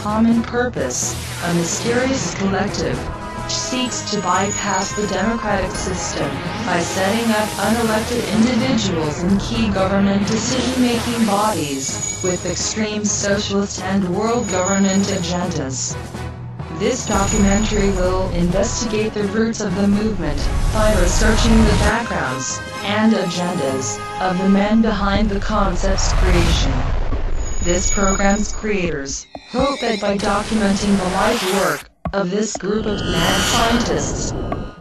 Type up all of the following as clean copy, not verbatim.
common purpose, a mysterious collective, which seeks to bypass the democratic system by setting up unelected individuals in key government decision-making bodies, with extreme socialist and world government agendas. This documentary will investigate the roots of the movement, by researching the backgrounds and agendas of the men behind the concept's creation. This program's creators hope that by documenting the life work of this group of mad scientists,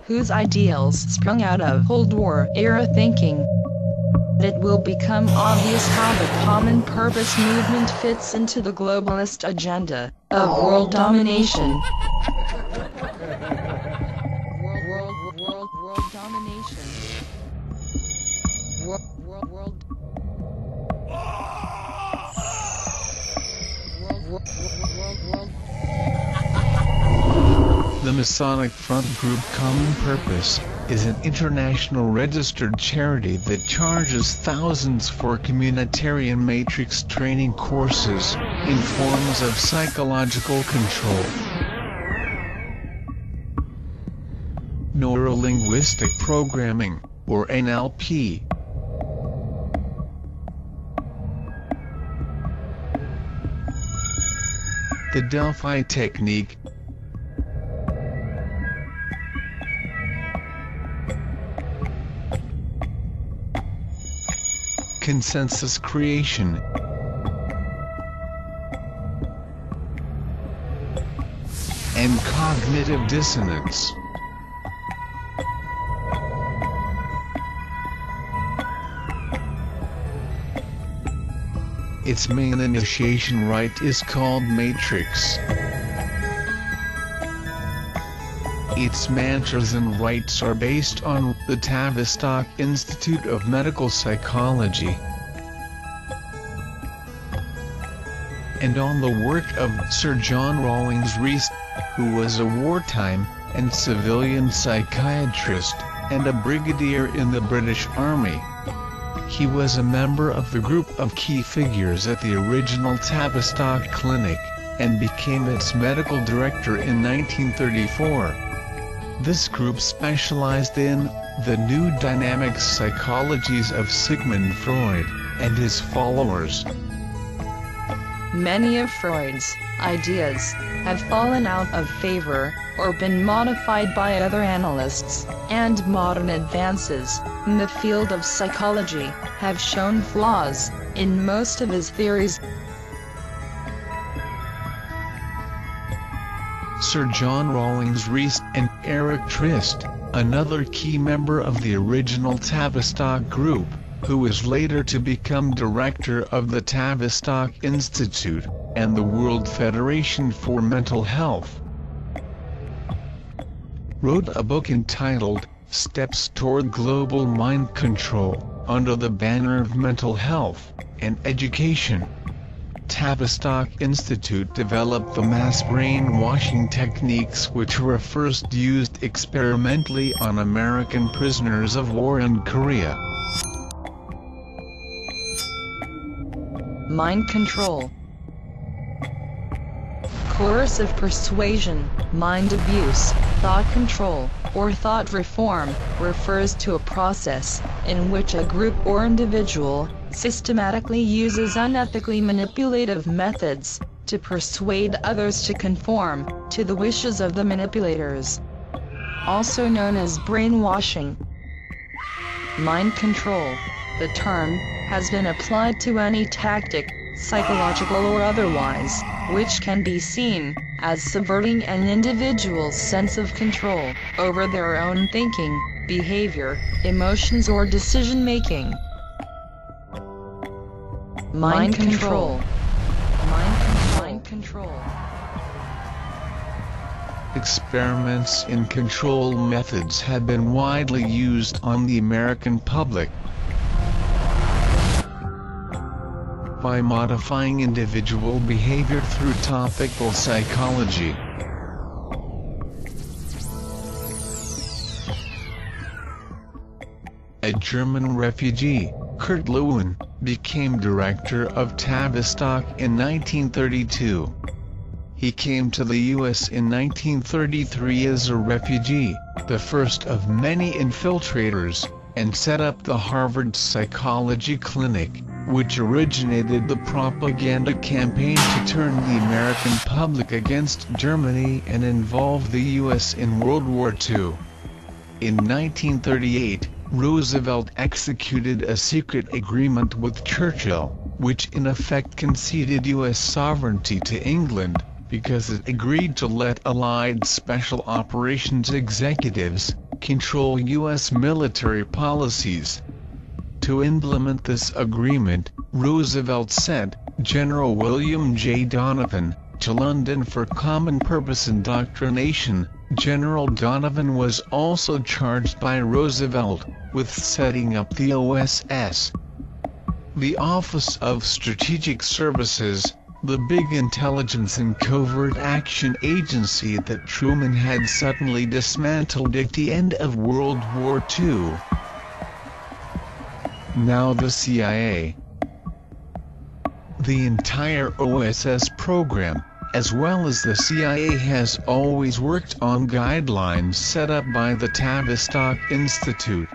whose ideals sprung out of Cold War-era thinking, it will become obvious how the common purpose movement fits into the globalist agenda of world domination. World domination. World. The Masonic Front Group Common Purpose is an international registered charity that charges thousands for communitarian matrix training courses in forms of psychological control, neuro-linguistic programming, or NLP. The Delphi technique, consensus creation, and cognitive dissonance. Its main initiation rite is called Matrix. Its mantras and rites are based on the Tavistock Institute of Medical Psychology and on the work of Sir John Rawlings Rees, who was a wartime and civilian psychiatrist and a brigadier in the British Army. He was a member of the group of key figures at the original Tavistock Clinic, and became its medical director in 1934. This group specialized in the new dynamic psychologies of Sigmund Freud and his followers. Many of Freud's ideas have fallen out of favor or been modified by other analysts, and modern advances in the field of psychology have shown flaws in most of his theories. Sir John Rawlings Rees and Eric Trist, another key member of the original Tavistock group, who was later to become director of the Tavistock Institute and the World Federation for Mental Health, wrote a book entitled Steps Toward Global Mind Control, under the banner of mental health and education. Tavistock Institute developed the mass brainwashing techniques which were first used experimentally on American prisoners of war in Korea. Mind control, coercive persuasion, mind abuse, thought control, or thought reform, refers to a process in which a group or individual systematically uses unethically manipulative methods to persuade others to conform to the wishes of the manipulators. Also known as brainwashing. Mind control. The term has been applied to any tactic, psychological or otherwise, which can be seen as subverting an individual's sense of control over their own thinking, behavior, emotions or decision-making. Mind control. Mind control. Experiments in control methods have been widely used on the American public. By modifying individual behavior through topical psychology. A German refugee, Kurt Lewin, became director of Tavistock in 1932. He came to the U.S. in 1933 as a refugee, the first of many infiltrators, and set up the Harvard Psychology Clinic, which originated the propaganda campaign to turn the American public against Germany and involve the U.S. in World War II. In 1938, Roosevelt executed a secret agreement with Churchill, which in effect conceded U.S. sovereignty to England, because it agreed to let Allied Special Operations executives control U.S. military policies. To implement this agreement, Roosevelt sent General William J. Donovan to London for common purpose indoctrination. General Donovan was also charged by Roosevelt with setting up the OSS. The Office of Strategic Services, the big intelligence and covert action agency that Truman had suddenly dismantled at the end of World War II. Now the CIA. The entire OSS program, as well as the CIA, has always worked on guidelines set up by the Tavistock Institute.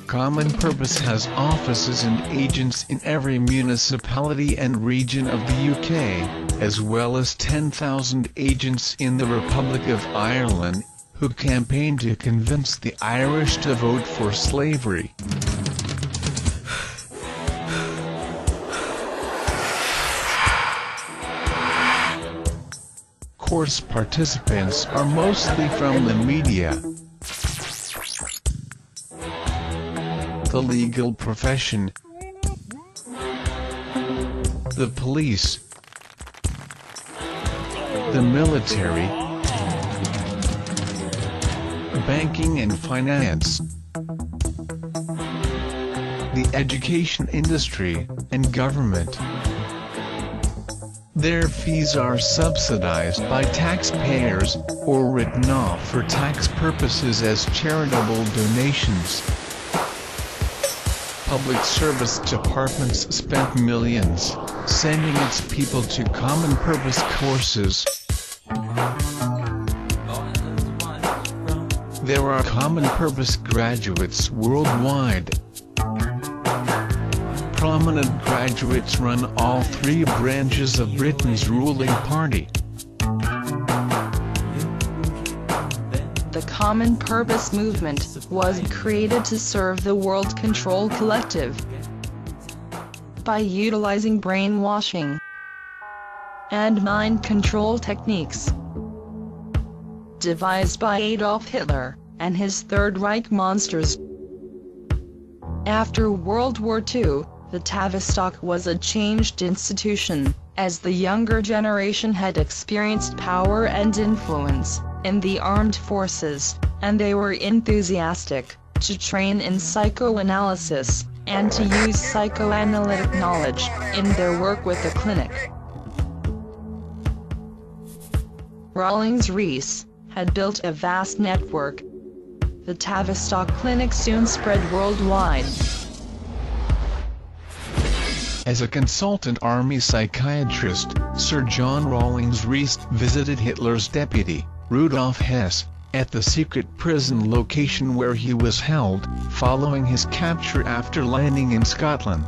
Common Purpose has offices and agents in every municipality and region of the UK, as well as 10,000 agents in the Republic of Ireland, who campaign to convince the Irish to vote for slavery. Course participants are mostly from the media, the legal profession, the police, the military, banking and finance, the education industry, and government. Their fees are subsidized by taxpayers, or written off for tax purposes as charitable donations. Public service departments spent millions, sending its people to common purpose courses. There are common purpose graduates worldwide. Prominent graduates run all three branches of Britain's ruling party. The Common Purpose movement was created to serve the World Control Collective by utilizing brainwashing and mind control techniques devised by Adolf Hitler and his Third Reich monsters. After World War II, the Tavistock was a changed institution, as the younger generation had experienced power and influence in the armed forces, and they were enthusiastic to train in psychoanalysis and to use psychoanalytic knowledge in their work with the clinic. Rawlings Rees had built a vast network. The Tavistock Clinic soon spread worldwide. As a consultant army psychiatrist, Sir John Rawlings Rees visited Hitler's deputy, Rudolf Hess, at the secret prison location where he was held, following his capture after landing in Scotland.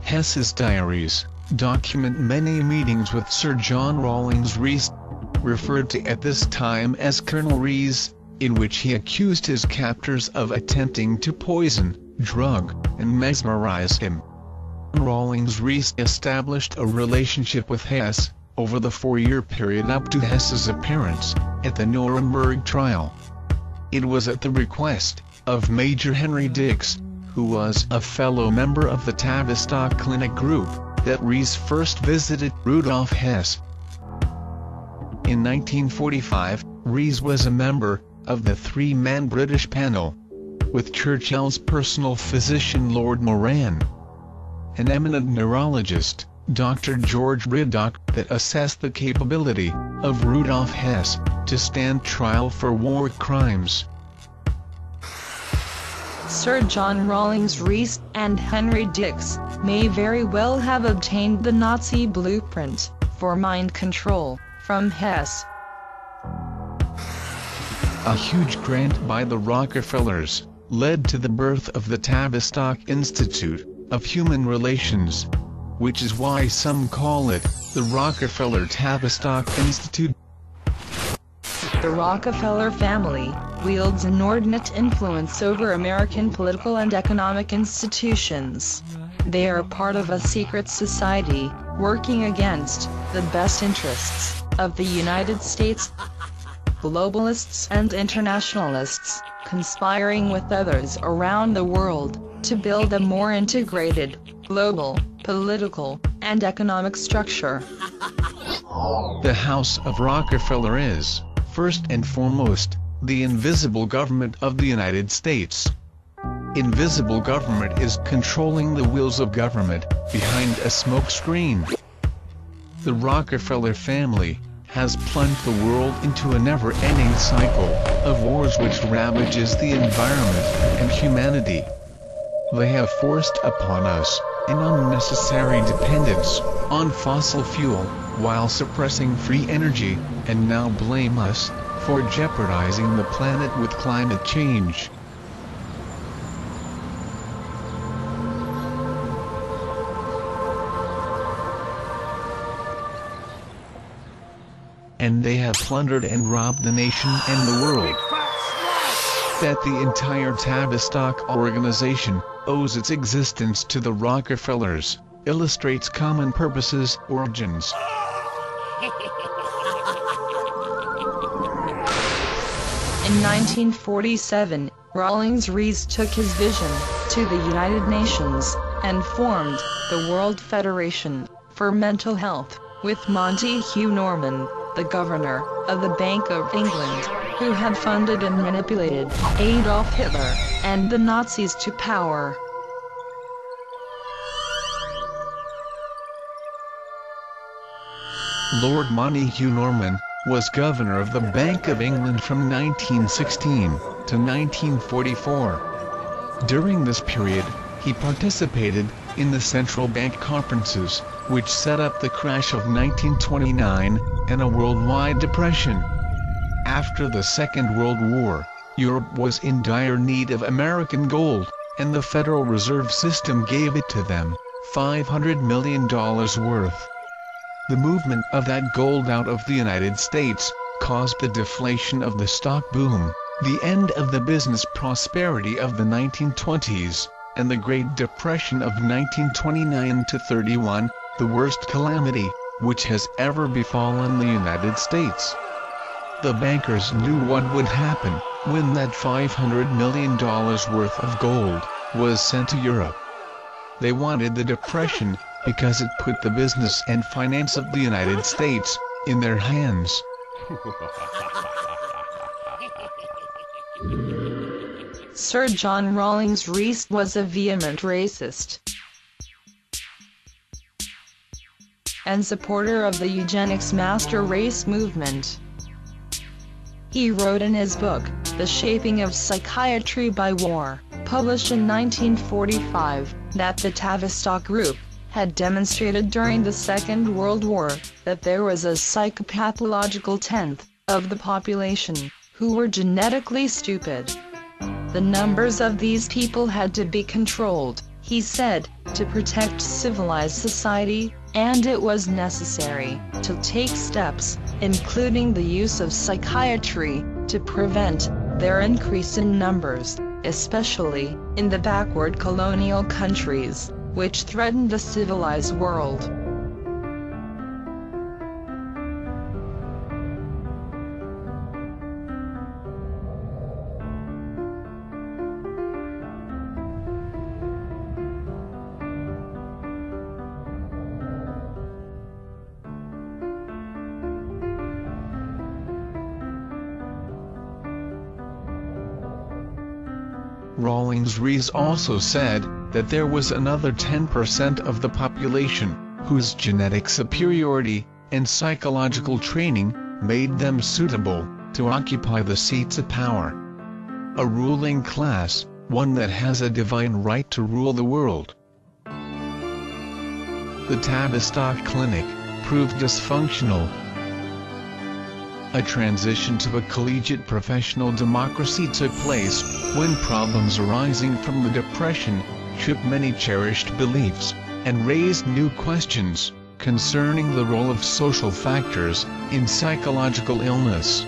Hess's diaries document many meetings with Sir John Rawlings Rees, referred to at this time as Colonel Rees, in which he accused his captors of attempting to poison, drug, and mesmerize him. Rawlings Rees established a relationship with Hess over the 4-year period up to Hess's appearance at the Nuremberg trial. It was at the request of Major Henry Dix, who was a fellow member of the Tavistock Clinic group, that Rees first visited Rudolf Hess. In 1945, Rees was a member of the 3-man British panel, with Churchill's personal physician Lord Moran, an eminent neurologist, Dr. George Rhetoc, that assessed the capability of Rudolf Hess to stand trial for war crimes. Sir John Rawlings Rees and Henry Dix may very well have obtained the Nazi blueprint for mind control from Hess. A huge grant by the Rockefellers led to the birth of the Tavistock Institute of Human Relations, which is why some call it the Rockefeller-Tavistock Institute. The Rockefeller family wields inordinate influence over American political and economic institutions. They are part of a secret society, working against the best interests of the United States. Globalists and internationalists, conspiring with others around the world to build a more integrated, global, political, and economic structure. The House of Rockefeller is, first and foremost, the invisible government of the United States. Invisible government is controlling the wheels of government behind a smokescreen. The Rockefeller family has plunged the world into a never-ending cycle of wars which ravages the environment and humanity. They have forced upon us an unnecessary dependence on fossil fuel, while suppressing free energy, and now blame us for jeopardizing the planet with climate change. And they have plundered and robbed the nation and the world. That the entire Tavistock organization owes its existence to the Rockefellers illustrates common purposes' origins. In 1947, Rawlings Rees took his vision to the United Nations and formed the World Federation for Mental Health with Montague Norman, the governor of the Bank of England, who had funded and manipulated Adolf Hitler and the Nazis to power. Lord Montague Norman was governor of the Bank of England from 1916 to 1944. During this period, he participated in the central bank conferences, which set up the crash of 1929 and a worldwide depression. After the Second World War, Europe was in dire need of American gold, and the Federal Reserve System gave it to them, $500 million worth. The movement of that gold out of the United States caused the deflation of the stock boom, the end of the business prosperity of the 1920s, and the Great Depression of 1929 to 31, the worst calamity which has ever befallen the United States. The bankers knew what would happen when that $500 million worth of gold was sent to Europe. They wanted the Depression because it put the business and finance of the United States in their hands. Sir John Rawlings Rees was a vehement racist and supporter of the eugenics master race movement. He wrote in his book, The Shaping of Psychiatry by War, published in 1945, that the Tavistock Group had demonstrated during the Second World War that there was a psychopathological tenth of the population who were genetically stupid. The numbers of these people had to be controlled, he said, to protect civilized society, and it was necessary to take steps, including the use of psychiatry, to prevent their increase in numbers, especially in the backward colonial countries, which threatened the civilized world. Rawlings Rees also said that there was another 10% of the population whose genetic superiority and psychological training made them suitable to occupy the seats of power. A ruling class, one that has a divine right to rule the world. The Tavistock Clinic proved dysfunctional. A transition to a collegiate professional democracy took place when problems arising from the Depression shook many cherished beliefs and raised new questions concerning the role of social factors in psychological illness.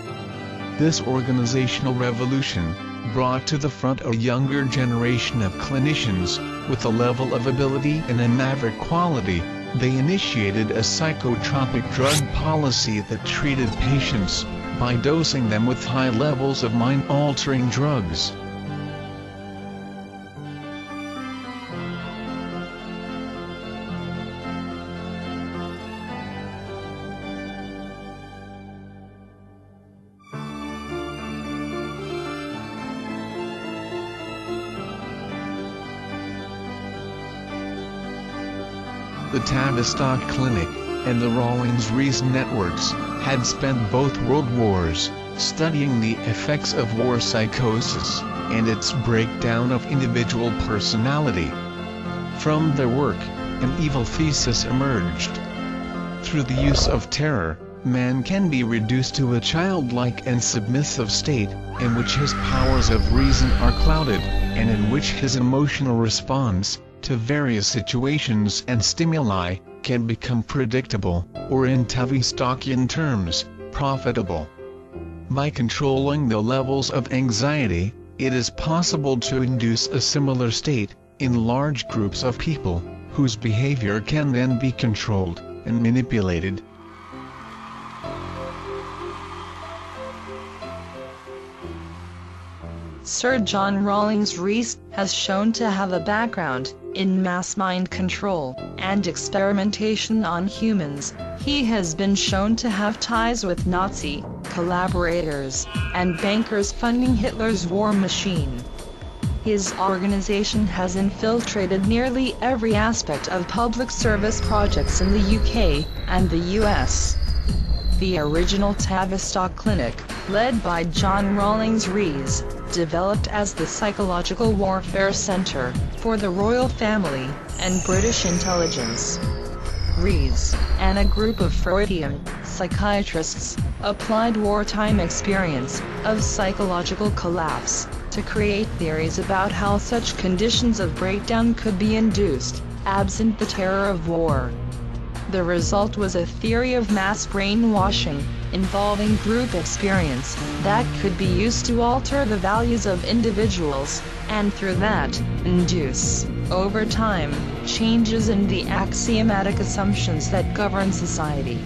This organizational revolution brought to the front a younger generation of clinicians with a level of ability and a maverick quality. They initiated a psychotropic drug policy that treated patients by dosing them with high levels of mind-altering drugs. The Tavistock Clinic and the Rawlings-Rees networks had spent both world wars studying the effects of war psychosis and its breakdown of individual personality. From their work, an evil thesis emerged. Through the use of terror, man can be reduced to a childlike and submissive state, in which his powers of reason are clouded, and in which his emotional response to various situations and stimuli can become predictable, or in Tavistockian terms, profitable. By controlling the levels of anxiety, it is possible to induce a similar state in large groups of people, whose behavior can then be controlled and manipulated. Sir John Rawlings-Rees has shown to have a background in mass mind control and experimentation on humans. He has been shown to have ties with Nazi collaborators and bankers funding Hitler's war machine. His organization has infiltrated nearly every aspect of public service projects in the UK and the US. The original Tavistock Clinic, led by John Rawlings-Rees, developed as the Psychological Warfare Center for the Royal Family and British Intelligence. Rees and a group of Freudian psychiatrists applied wartime experience of psychological collapse to create theories about how such conditions of breakdown could be induced, absent the terror of war. The result was a theory of mass brainwashing, involving group experience, that could be used to alter the values of individuals, and through that, induce, over time, changes in the axiomatic assumptions that govern society.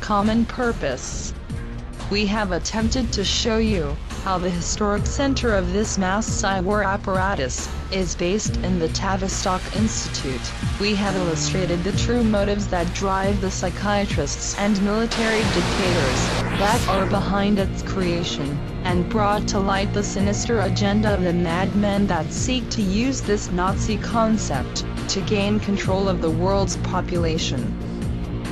Common purpose. We have attempted to show you how the historic center of this mass psy-war apparatus is based in the Tavistock Institute. We have illustrated the true motives that drive the psychiatrists and military dictators that are behind its creation, and brought to light the sinister agenda of the madmen that seek to use this Nazi concept to gain control of the world's population.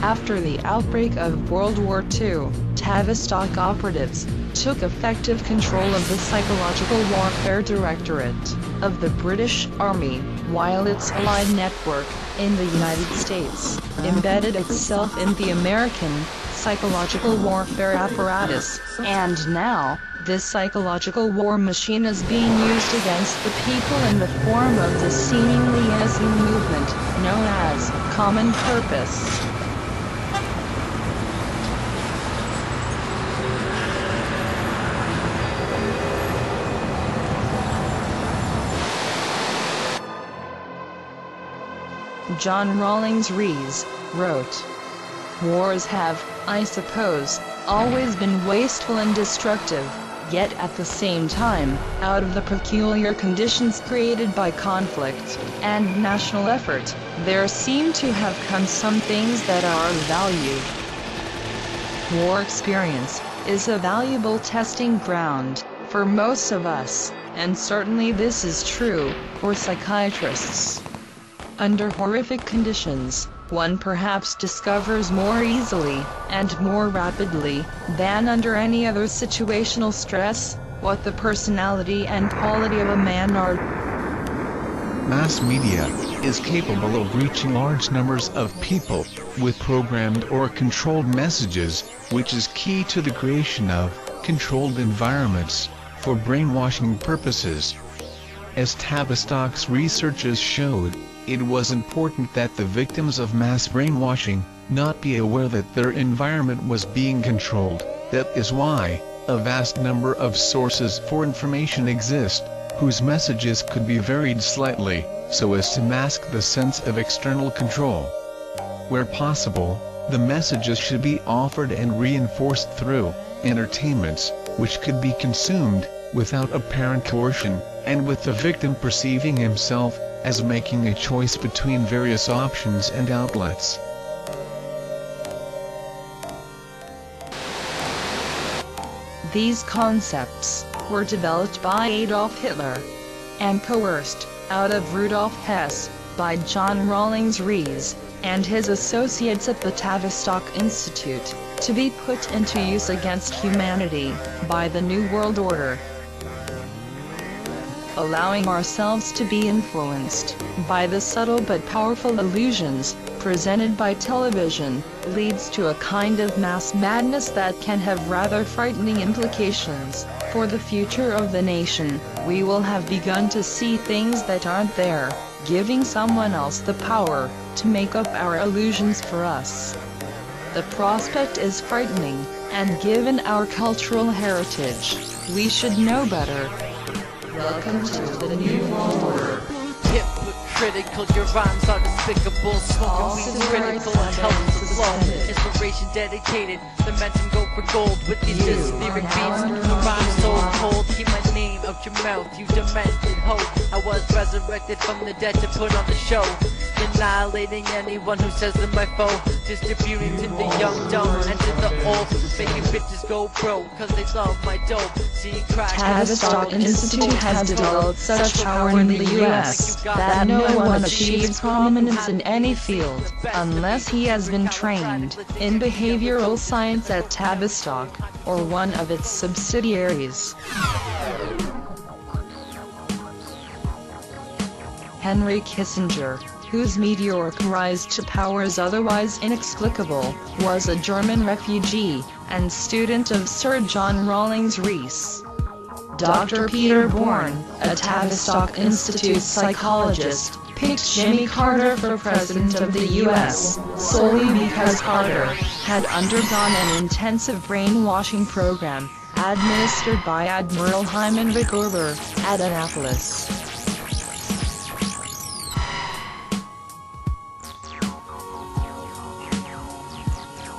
After the outbreak of World War II, Tavistock operatives took effective control of the Psychological Warfare Directorate of the British Army, while its allied network in the United States embedded itself in the American psychological warfare apparatus, and now, this psychological war machine is being used against the people in the form of the seemingly innocent movement known as common purpose. John Rawlings-Rees wrote, "Wars have, I suppose, always been wasteful and destructive, Yet at the same time, out of the peculiar conditions created by conflict and national effort, there seem to have come some things that are of value. War experience is a valuable testing ground for most of us, and certainly this is true for psychiatrists. Under horrific conditions, one perhaps discovers more easily and more rapidly than under any other situational stress what the personality and quality of a man are. Mass media is capable of reaching large numbers of people with programmed or controlled messages, which is key to the creation of controlled environments for brainwashing purposes. As Tavistock's researches showed, it was important that the victims of mass brainwashing not be aware that their environment was being controlled. That is why a vast number of sources for information exist, whose messages could be varied slightly, so as to mask the sense of external control. Where possible, the messages should be offered and reinforced through entertainments, which could be consumed without apparent coercion, and with the victim perceiving himself as making a choice between various options and outlets. These concepts were developed by Adolf Hitler and coerced out of Rudolf Hess by John Rawlings Rees and his associates at the Tavistock Institute, to be put into use against humanity by the New World Order. Allowing ourselves to be influenced by the subtle but powerful illusions presented by television leads to a kind of mass madness that can have rather frightening implications for the future of the nation. We will have begun to see things that aren't there, giving someone else the power to make up our illusions for us. The prospect is frightening, and given our cultural heritage, we should know better. Welcome to the New World Order. Hypocritical, your rhymes are despicable. Smoking weed is critical and helps the flow. Inspiration dedicated, the momentum go for gold. With these just lyric beats, the rhymes so cold. Keep my name out your mouth, you demented hope. I was resurrected from the dead to put on the show. Annihilating anyone who says they're my foe. Distributing to the young, dumb, and to the old. Making bitches go broke, cause they love my dope. See crack. Tavistock Institute has developed such power in the U.S. that no one achieves prominence in any field unless he has been trained in behavioral science at Tavistock or one of its subsidiaries. Henry Kissinger, whose meteoric rise to power is otherwise inexplicable, was a German refugee and student of Sir John Rawlings Rees. Dr. Peter Bourne, a Tavistock Institute psychologist, picked Jimmy Carter for President of the U.S. solely because Carter had undergone an intensive brainwashing program administered by Admiral Hyman Rickover at Annapolis.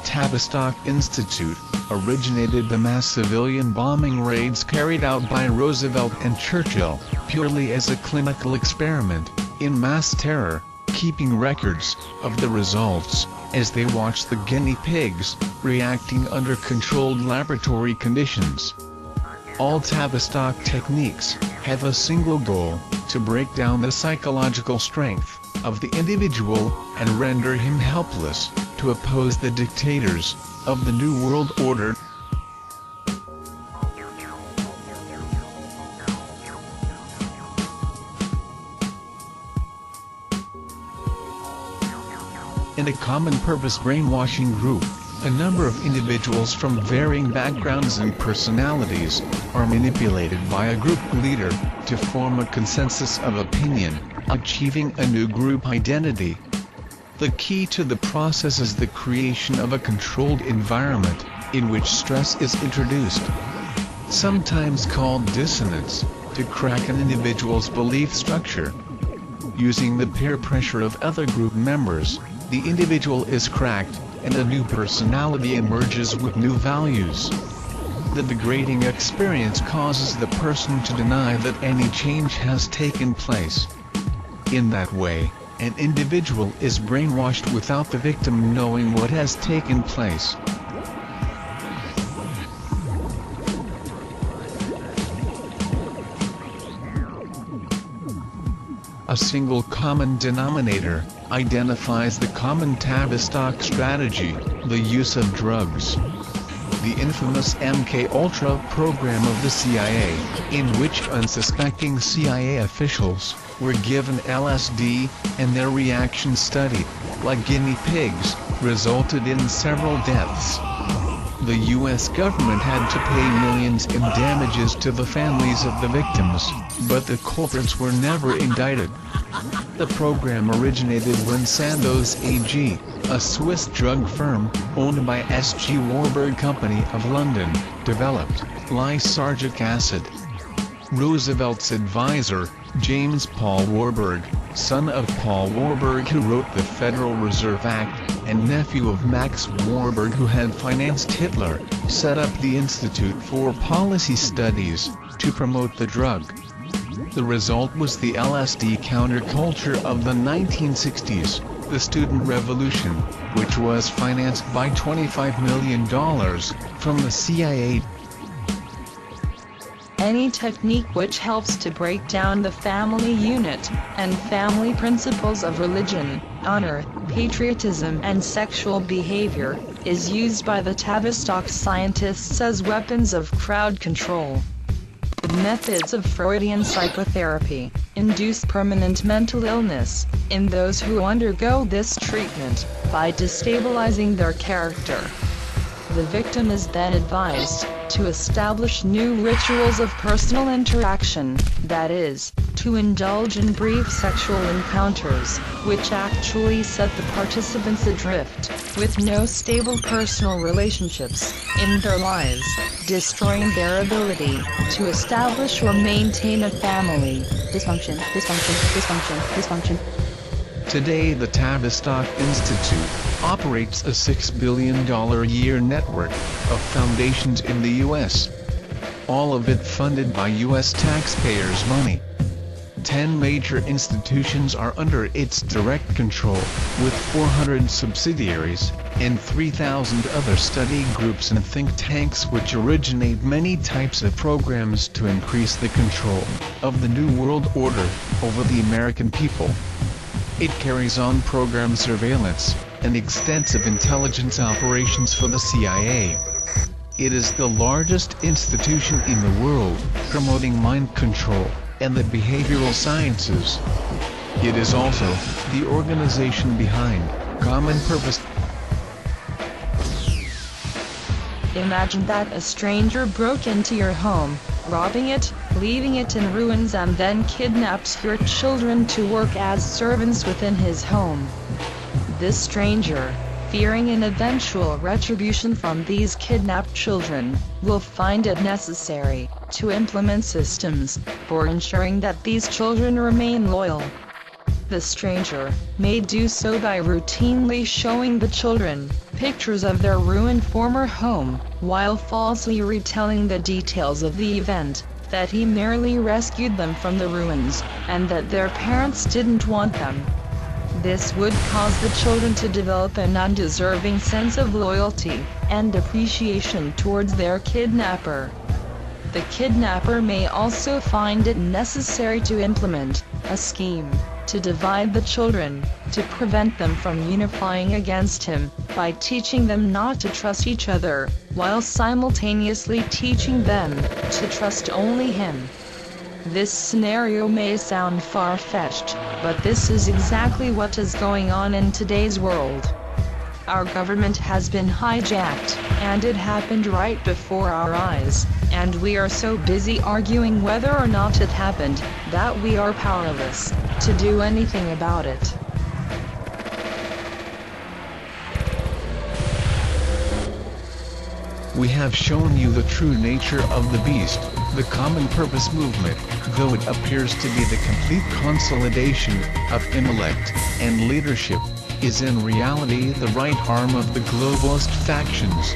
Tavistock Institute originated the mass civilian bombing raids carried out by Roosevelt and Churchill, purely as a clinical experiment in mass terror, keeping records of the results as they watched the guinea pigs reacting under controlled laboratory conditions. All Tavistock techniques have a single goal: to break down the psychological strength of the individual and render him helpless to oppose the dictators of the New World Order. In a common-purpose brainwashing group, a number of individuals from varying backgrounds and personalities are manipulated by a group leader to form a consensus of opinion, achieving a new group identity. The key to the process is the creation of a controlled environment, in which stress is introduced, sometimes called dissonance, to crack an individual's belief structure. Using the peer pressure of other group members, the individual is cracked, and a new personality emerges with new values. The degrading experience causes the person to deny that any change has taken place. In that way, an individual is brainwashed without the victim knowing what has taken place. A single common denominator identifies the common Tavistock strategy, the use of drugs. The infamous MK-Ultra program of the CIA, in which unsuspecting CIA officials were given LSD, and their reaction studied, like guinea pigs, resulted in several deaths. The US government had to pay millions in damages to the families of the victims, but the culprits were never indicted. The program originated when Sandoz AG, a Swiss drug firm, owned by S.G. Warburg Company of London, developed lysergic acid. Roosevelt's advisor, James Paul Warburg, son of Paul Warburg who wrote the Federal Reserve Act, and nephew of Max Warburg who had financed Hitler, set up the Institute for Policy Studies, to promote the drug. The result was the LSD counterculture of the 1960s, the Student Revolution, which was financed by $25 million from the CIA. Any technique which helps to break down the family unit and family principles of religion, honor, patriotism and sexual behavior is used by the Tavistock scientists as weapons of crowd control. The methods of Freudian psychotherapy induce permanent mental illness in those who undergo this treatment by destabilizing their character. The victim is then advised to establish new rituals of personal interaction, that is, to indulge in brief sexual encounters, which actually set the participants adrift, with no stable personal relationships in their lives, destroying their ability to establish or maintain a family. Dysfunction, dysfunction, dysfunction, dysfunction. Today the Tavistock Institute operates a $6 billion a year network of foundations in the U.S. All of it funded by U.S. taxpayers' money. 10 major institutions are under its direct control, with 400 subsidiaries, and 3,000 other study groups and think tanks which originate many types of programs to increase the control of the New World Order over the American people. It carries on program surveillance and extensive intelligence operations for the CIA. It is the largest institution in the world, promoting mind control and the behavioral sciences. It is also the organization behind Common Purpose. Imagine that a stranger broke into your home, robbing it, leaving it in ruins, and then kidnaps your children to work as servants within his home. This stranger, fearing an eventual retribution from these kidnapped children, will find it necessary to implement systems for ensuring that these children remain loyal. The stranger may do so by routinely showing the children pictures of their ruined former home, while falsely retelling the details of the event, that he merely rescued them from the ruins, and that their parents didn't want them. This would cause the children to develop an undeserving sense of loyalty and appreciation towards their kidnapper. The kidnapper may also find it necessary to implement a scheme to divide the children, to prevent them from unifying against him, by teaching them not to trust each other, while simultaneously teaching them to trust only him. This scenario may sound far-fetched, but this is exactly what is going on in today's world. Our government has been hijacked, and it happened right before our eyes, and we are so busy arguing whether or not it happened, that we are powerless to do anything about it. We have shown you the true nature of the beast. The Common Purpose movement, though it appears to be the complete consolidation of intellect and leadership, is in reality the right arm of the globalist factions.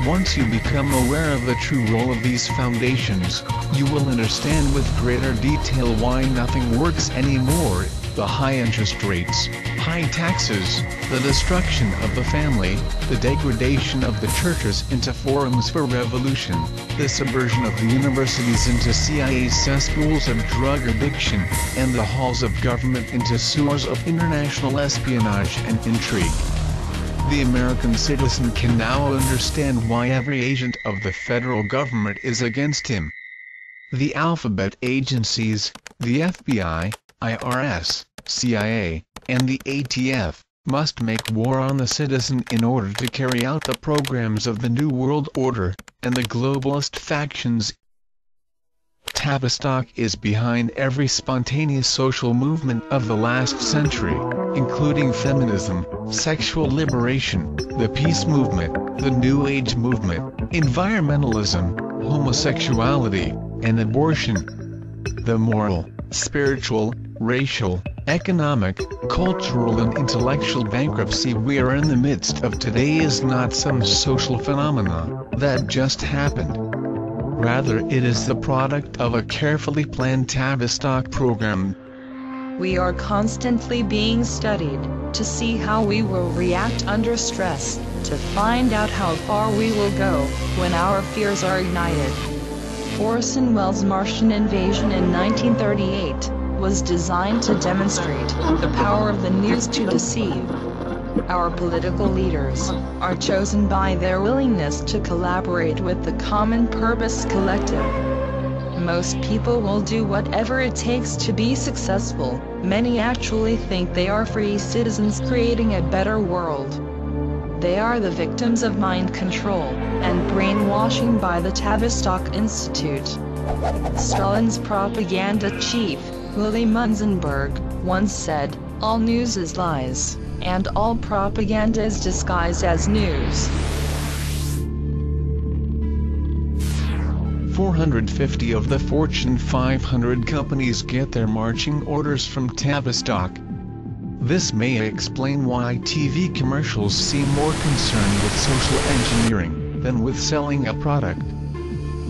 Once you become aware of the true role of these foundations, you will understand with greater detail why nothing works anymore: the high interest rates, high taxes, the destruction of the family, the degradation of the churches into forums for revolution, the subversion of the universities into CIA cesspools of drug addiction, and the halls of government into sewers of international espionage and intrigue. The American citizen can now understand why every agent of the federal government is against him. The alphabet agencies, the FBI, IRS, CIA, and the ATF, must make war on the citizen in order to carry out the programs of the New World Order, and the globalist factions. Tavistock is behind every spontaneous social movement of the last century, including feminism, sexual liberation, the peace movement, the New Age movement, environmentalism, homosexuality, and abortion. The moral, spiritual, racial, economic, cultural and intellectual bankruptcy we are in the midst of today is not some social phenomena that just happened. Rather, it is the product of a carefully planned Tavistock program. We are constantly being studied to see how we will react under stress, to find out how far we will go when our fears are ignited. Orson Welles' Martian Invasion in 1938 was designed to demonstrate the power of the news to deceive. Our political leaders are chosen by their willingness to collaborate with the common purpose collective. Most people will do whatever it takes to be successful. Many actually think they are free citizens creating a better world. They are the victims of mind control and brainwashing by the Tavistock Institute. Stalin's propaganda chief, Willy Munzenberg, once said, "All news is lies, and all propaganda is disguised as news." 450 of the Fortune 500 companies get their marching orders from Tavistock. This may explain why TV commercials seem more concerned with social engineering than with selling a product.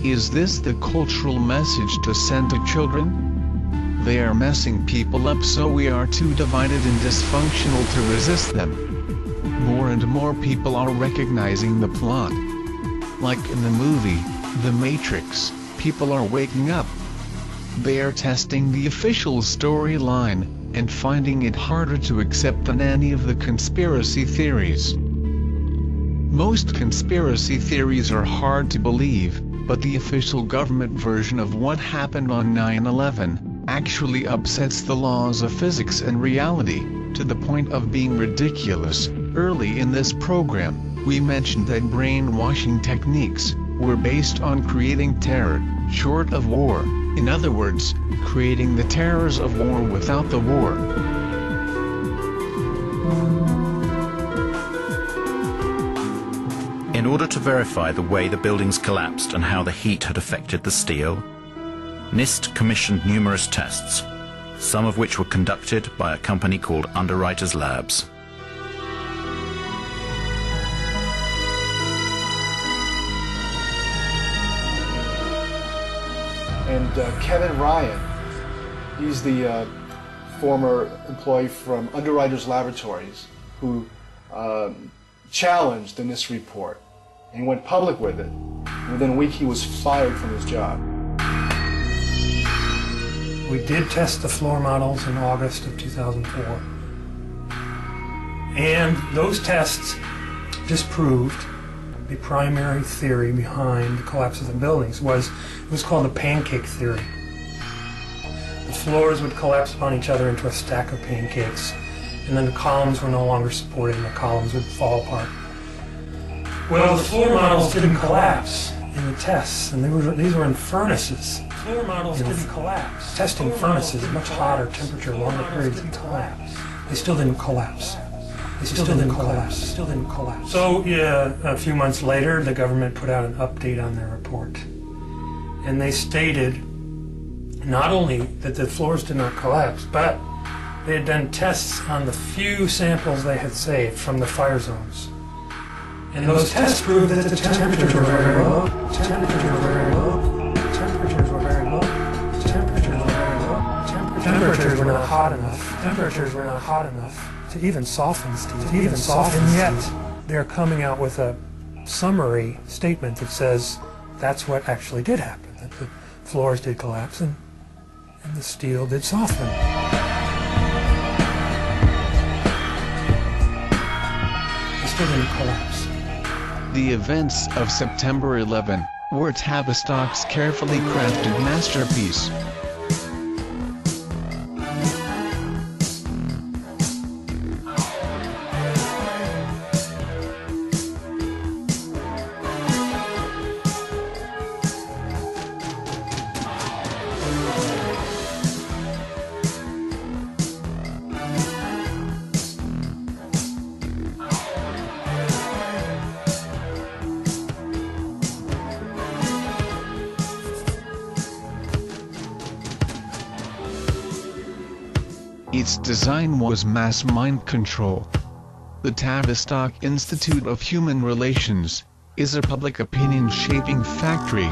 Is this the cultural message to send to children? They are messing people up, so we are too divided and dysfunctional to resist them. More and more people are recognizing the plot. Like in the movie, The Matrix, people are waking up. They are testing the official storyline, and finding it harder to accept than any of the conspiracy theories. Most conspiracy theories are hard to believe, but the official government version of what happened on 9/11 actually upsets the laws of physics and reality, to the point of being ridiculous. Early in this program, we mentioned that brainwashing techniques were based on creating terror, short of war. In other words, creating the terrors of war without the war. In order to verify the way the buildings collapsed and how the heat had affected the steel, NIST commissioned numerous tests, some of which were conducted by a company called Underwriters Labs. And Kevin Ryan, he's the former employee from Underwriters Laboratories who challenged the NIST report and went public with it. Within a week he was fired from his job. We did test the floor models in August of 2004. And those tests disproved the primary theory behind the collapse of the buildings. It was called the pancake theory. The floors would collapse upon each other into a stack of pancakes, and then the columns were no longer supported and the columns would fall apart. Well, the floor models didn't collapse in the tests, and these were in furnaces. Floor models didn't collapse. Testing furnaces, much hotter temperature, longer periods of time. They still didn't collapse. They still didn't collapse. So, yeah, a few months later, the government put out an update on their report. And they stated not only that the floors did not collapse, but they had done tests on the few samples they had saved from the fire zones. And those tests proved that the temperatures were very low, temperatures were very low, temperatures were very low, temperatures were very low, temperatures were not hot enough, temperatures were not hot enough to even soften steel, and yet they're coming out with a summary statement that says that's what actually did happen, that the floors did collapse and the steel did soften. It still didn't collapse. The events of September 11 were Tavistock's carefully crafted masterpiece. Its design was mass mind control. The Tavistock Institute of Human Relations is a public opinion shaping factory.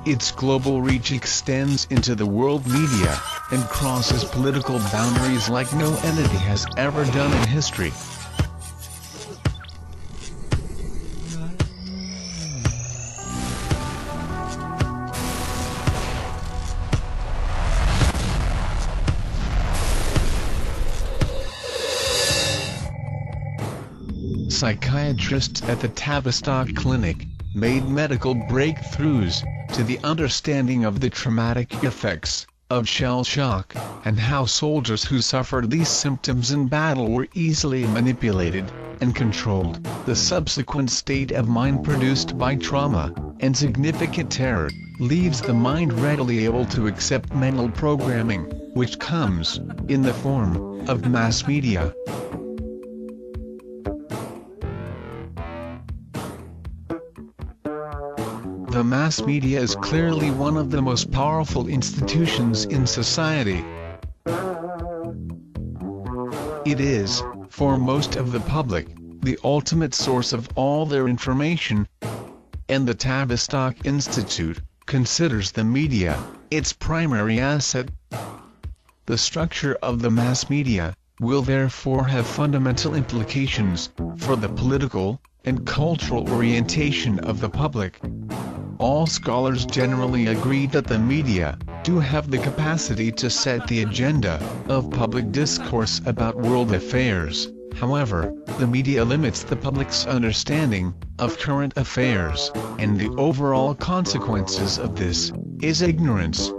Its global reach extends into the world media and crosses political boundaries like no entity has ever done in history. Psychiatrists at the Tavistock Clinic made medical breakthroughs to the understanding of the traumatic effects of shell shock, and how soldiers who suffered these symptoms in battle were easily manipulated and controlled. The subsequent state of mind produced by trauma and significant terror leaves the mind readily able to accept mental programming, which comes in the form of mass media. The mass media is clearly one of the most powerful institutions in society. It is, for most of the public, the ultimate source of all their information, and the Tavistock Institute considers the media its primary asset. The structure of the mass media will therefore have fundamental implications for the political and cultural orientation of the public. All scholars generally agree that the media do have the capacity to set the agenda of public discourse about world affairs. However, the media limits the public's understanding of current affairs, and the overall consequences of this is ignorance.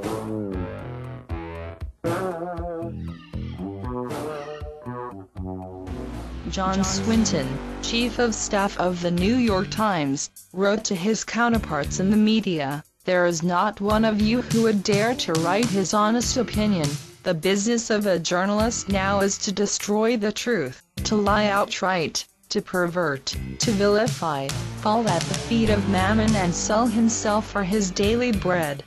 John Swinton, chief of staff of the New York Times, wrote to his counterparts in the media, "There is not one of you who would dare to write his honest opinion. The business of a journalist now is to destroy the truth, to lie outright, to pervert, to vilify, fall at the feet of Mammon and sell himself for his daily bread.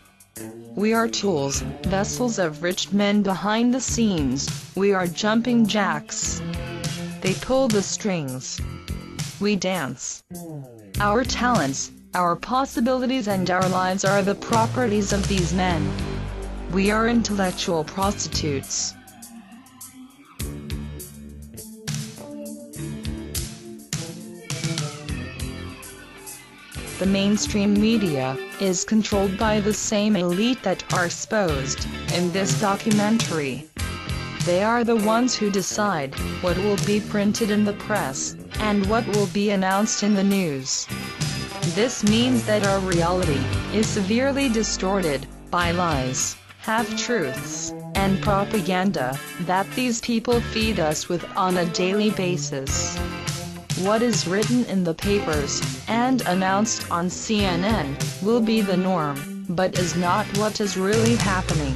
We are tools, vessels of rich men behind the scenes. We are jumping jacks. They pull the strings. We dance. Our talents, our possibilities and our lives are the properties of these men. We are intellectual prostitutes." The mainstream media is controlled by the same elite that are exposed in this documentary. They are the ones who decide what will be printed in the press, and what will be announced in the news. This means that our reality is severely distorted by lies, half-truths, and propaganda that these people feed us with on a daily basis. What is written in the papers and announced on CNN will be the norm, but is not what is really happening.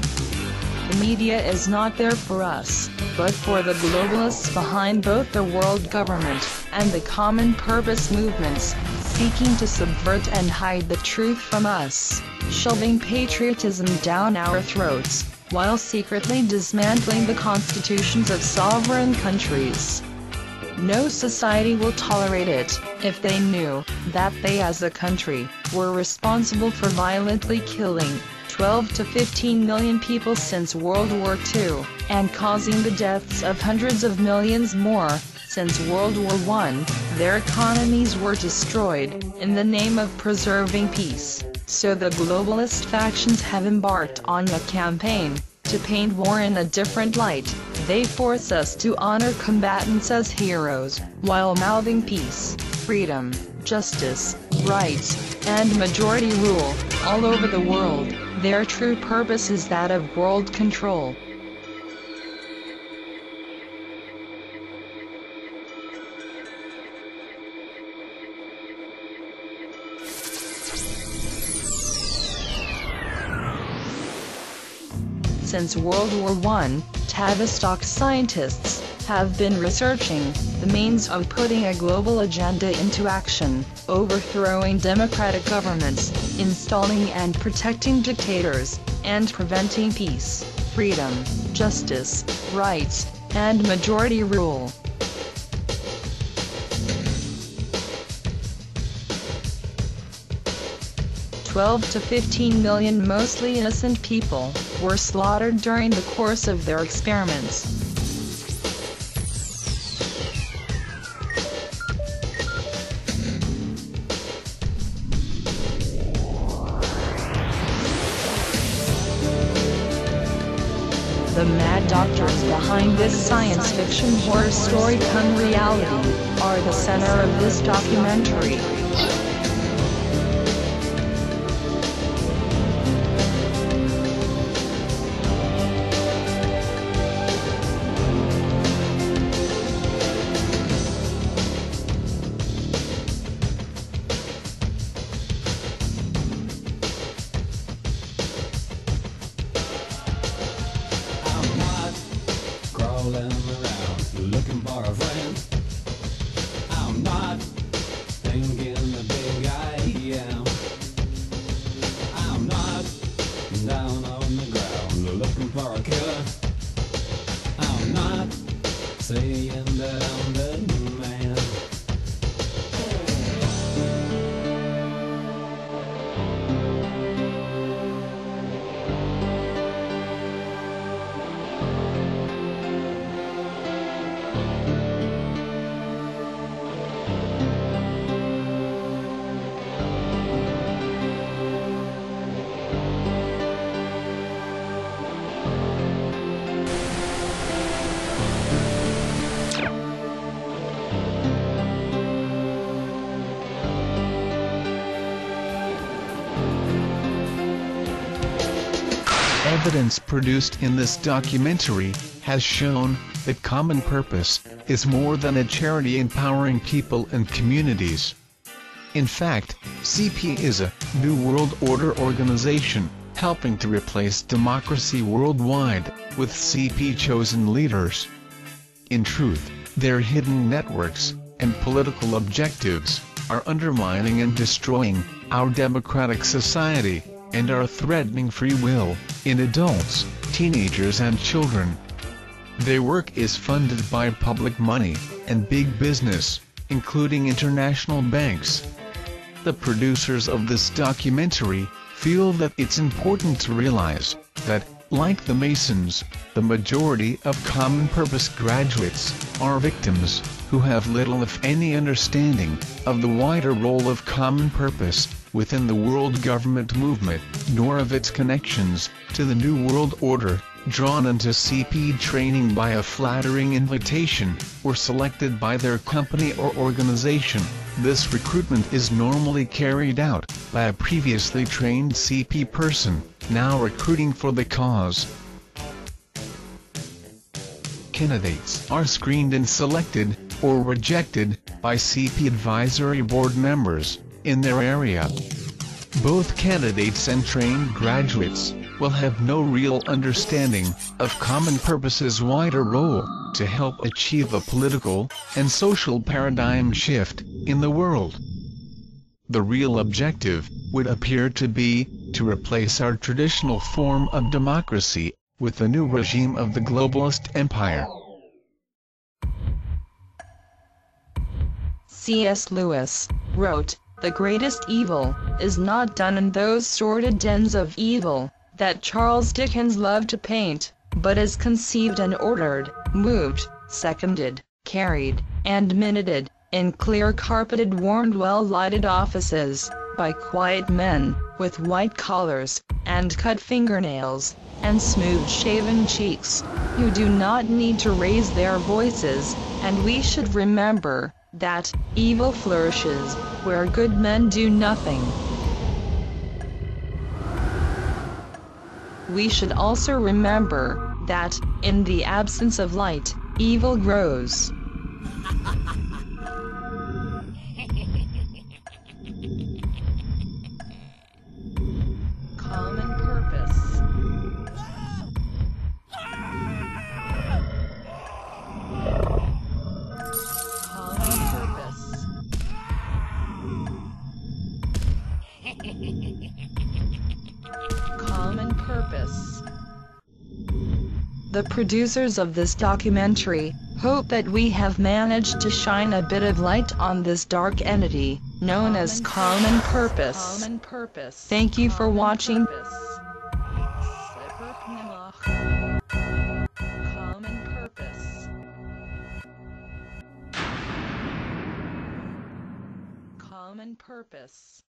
the media is not there for us, but for the globalists behind both the world government and the common purpose movements, seeking to subvert and hide the truth from us, shoving patriotism down our throats, while secretly dismantling the constitutions of sovereign countries. No society will tolerate it, if they knew that they as a country were responsible for violently killing 12 to 15 million people since World War II, and causing the deaths of hundreds of millions more since World War I. Their economies were destroyed in the name of preserving peace, so the globalist factions have embarked on a campaign to paint war in a different light. They force us to honor combatants as heroes, while mouthing peace, freedom, justice, rights, and majority rule all over the world. Their true purpose is that of world control. Since World War I, Tavistock scientists have been researching the means of putting a global agenda into action, overthrowing democratic governments, installing and protecting dictators, and preventing peace, freedom, justice, rights, and majority rule. $12 to 15 million mostly innocent people were slaughtered during the course of their experiments. The mad doctors behind this science fiction horror story come reality are the center of this documentary. Around looking for a friend. I'm not thinking the big I am. I'm not down on the ground looking for a killer. I'm not saying that I'm the man. Evidence produced in this documentary has shown that Common Purpose is more than a charity empowering people and communities. In fact, CP is a New World Order organization helping to replace democracy worldwide with CP-chosen leaders. In truth, their hidden networks and political objectives are undermining and destroying our democratic society and are threatening free will in adults, teenagers and children. Their work is funded by public money and big business, including international banks. The producers of this documentary feel that it's important to realize that, like the Masons, the majority of Common Purpose graduates are victims who have little if any understanding of the wider role of Common Purpose within the world government movement, nor of its connections to the New World Order, drawn into CP training by a flattering invitation, or selected by their company or organization. This recruitment is normally carried out by a previously trained CP person, now recruiting for the cause. Candidates are screened and selected, or rejected, by CP advisory board members in their area. Both candidates and trained graduates will have no real understanding of common purpose's wider role to help achieve a political and social paradigm shift in the world. The real objective would appear to be to replace our traditional form of democracy with the new regime of the globalist empire. C.S. Lewis wrote, "The greatest evil is not done in those sordid dens of evil that Charles Dickens loved to paint, but is conceived and ordered, moved, seconded, carried, and minuted, in clear-carpeted, warmed, well-lighted offices, by quiet men, with white collars, and cut fingernails, and smooth-shaven cheeks, who do not need to raise their voices, and we should remember that evil flourishes where good men do nothing." We should also remember that, in the absence of light, evil grows. Common purpose. Common purpose. The producers of this documentary hope that we have managed to shine a bit of light on this dark entity known as common purpose. Thank you for watching. Common purpose. Common purpose.